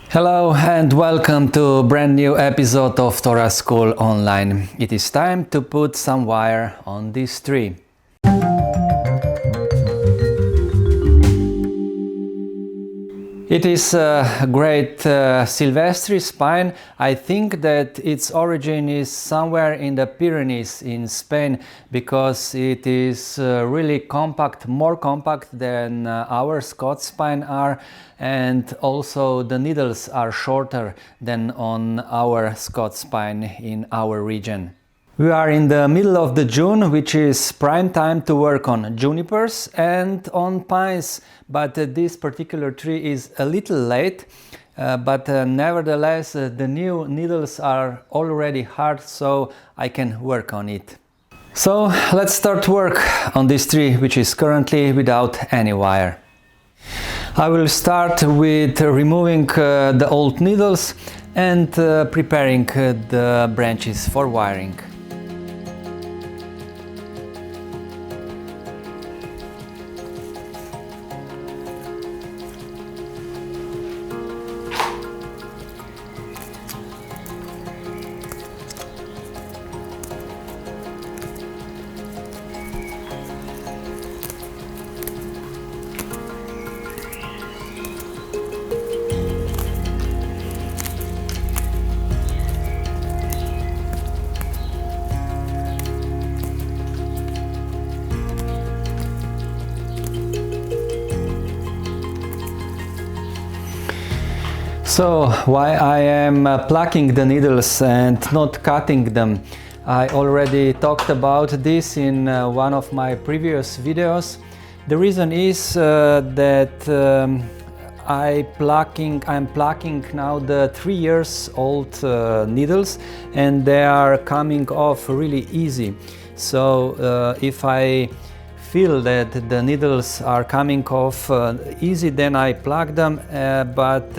Hello and welcome to a brand new episode of Tora School Online. It is time to put some wire on this tree. It is a great sylvestris pine. I think that its origin is somewhere in the Pyrenees in Spain because it is really compact, more compact than our Scots pine are, and also the needles are shorter than on our Scots pine in our region. We are in the middle of the June, which is prime time to work on junipers and on pines, but this particular tree is a little late, but nevertheless the new needles are already hard, so I can work on it. So let's start work on this tree, which is currently without any wire. I will start with removing the old needles and preparing the branches for wiring. So, why I am plucking the needles and not cutting them? I already talked about this in one of my previous videos. The reason is that I'm plucking now the 3 years old needles, and they are coming off really easy. So if I feel that the needles are coming off easy, then I pluck them, but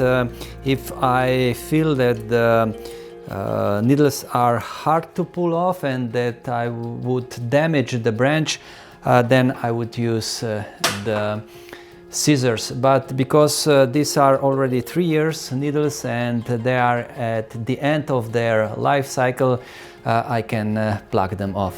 if I feel that the needles are hard to pull off and that I would damage the branch, then I would use the scissors. But because these are already 3 years needles and they are at the end of their life cycle, I can pluck them off.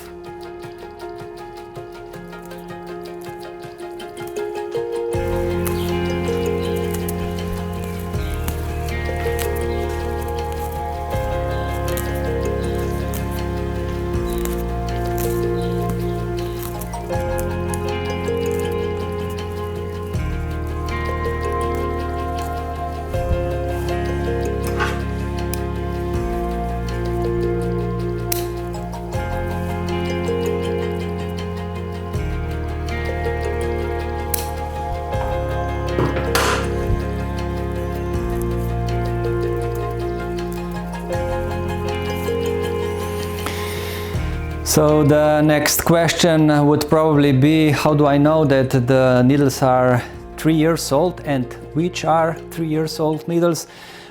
So the next question would probably be, how do I know that the needles are 3 years old, and which are 3 years old needles?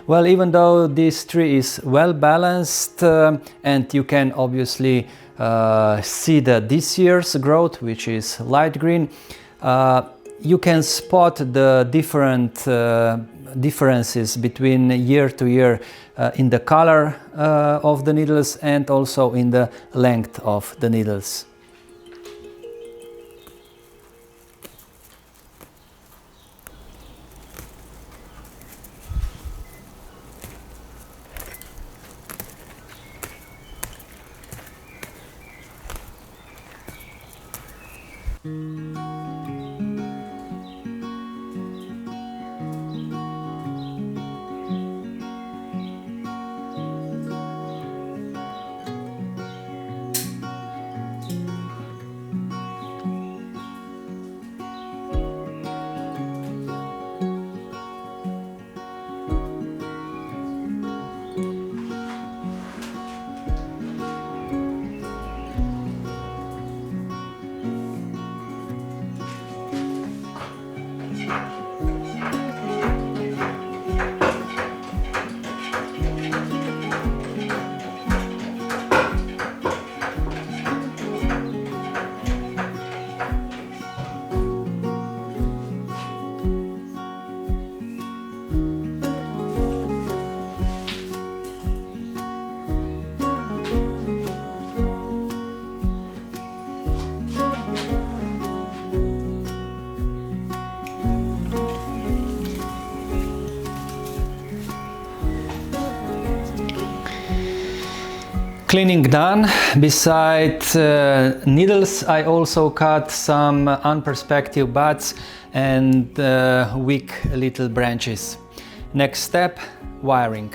Well, even though this tree is well balanced and you can obviously see this year's growth, which is light green, you can spot the different differences between year to year in the color of the needles and also in the length of the needles. Cleaning done. Besides needles, I also cut some unperspective buds and weak little branches. Next step, wiring.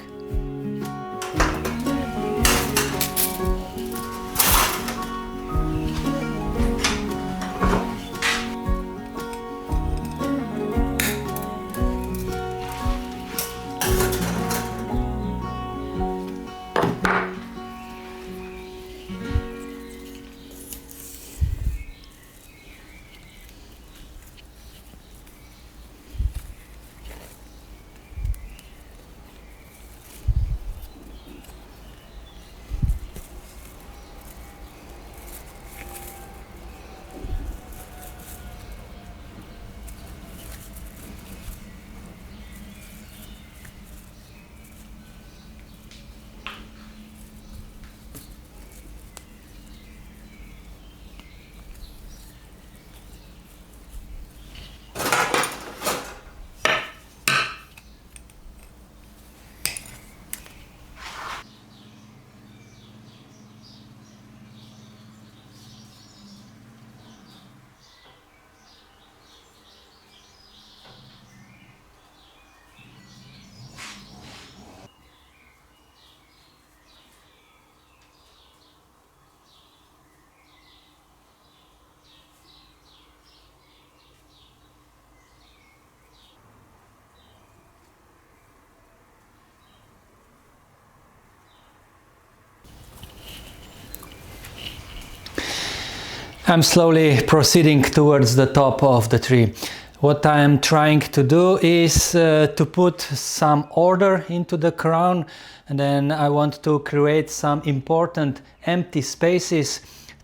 I'm slowly proceeding towards the top of the tree. What I'm trying to do is to put some order into the crown, and then I want to create some important empty spaces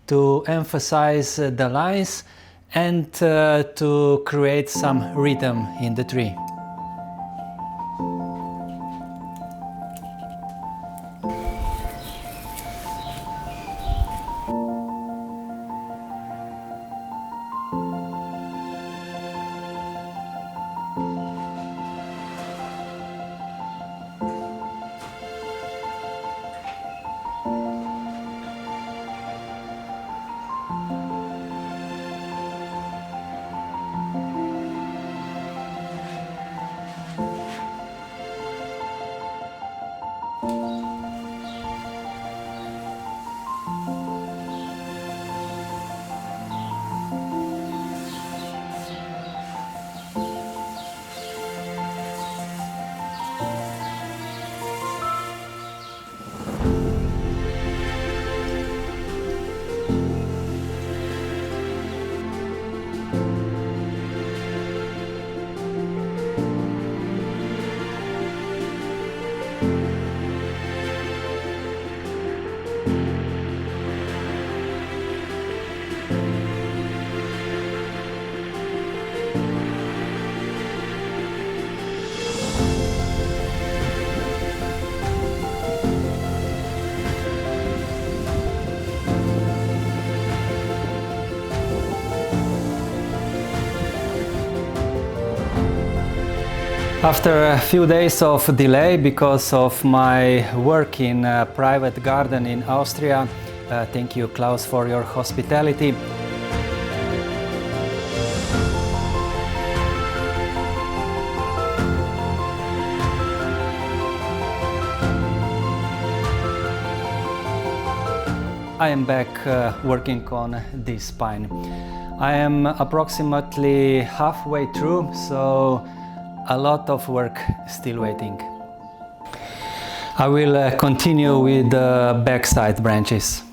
to emphasize the lines and to create some rhythm in the tree. After a few days of delay because of my work in a private garden in Austria, thank you, Klaus, for your hospitality. I am back working on this spine. I am approximately halfway through, so a lot of work still waiting. I will continue with the backside branches.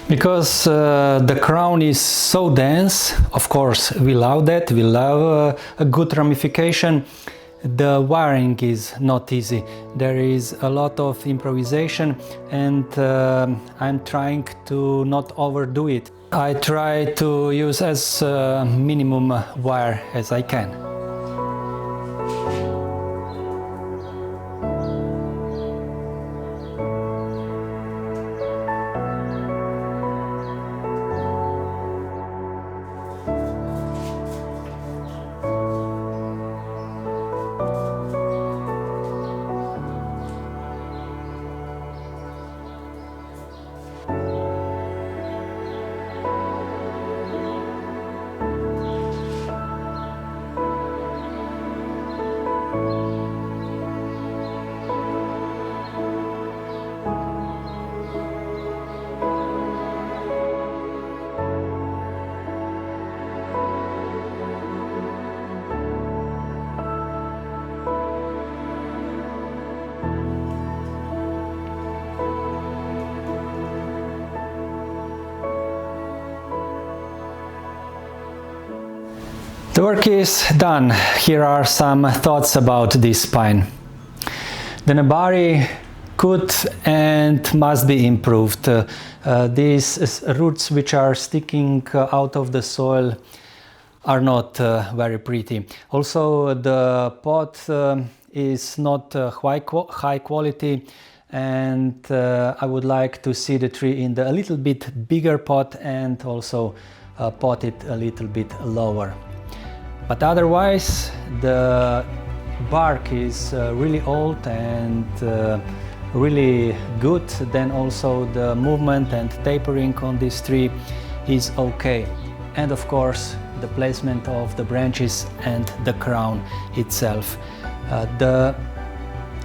Because the crown is so dense, of course we love that, we love a good ramification. The wiring is not easy, there is a lot of improvisation, and I'm trying to not overdo it. I try to use as minimum wire as I can. The work is done. Here are some thoughts about this spine. The nebari could and must be improved. These roots which are sticking out of the soil are not very pretty. Also, the pot is not high quality, and I would like to see the tree in a little bit bigger pot and also pot it a little bit lower. But otherwise, the bark is really old and really good. Then also the movement and tapering on this tree is okay. And of course, the placement of the branches and the crown itself. The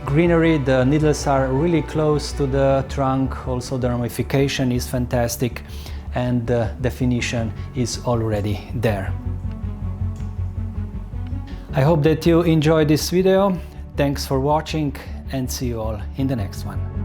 greenery, the needles are really close to the trunk. Also the ramification is fantastic and the definition is already there. I hope that you enjoyed this video. Thanks for watching and see you all in the next one.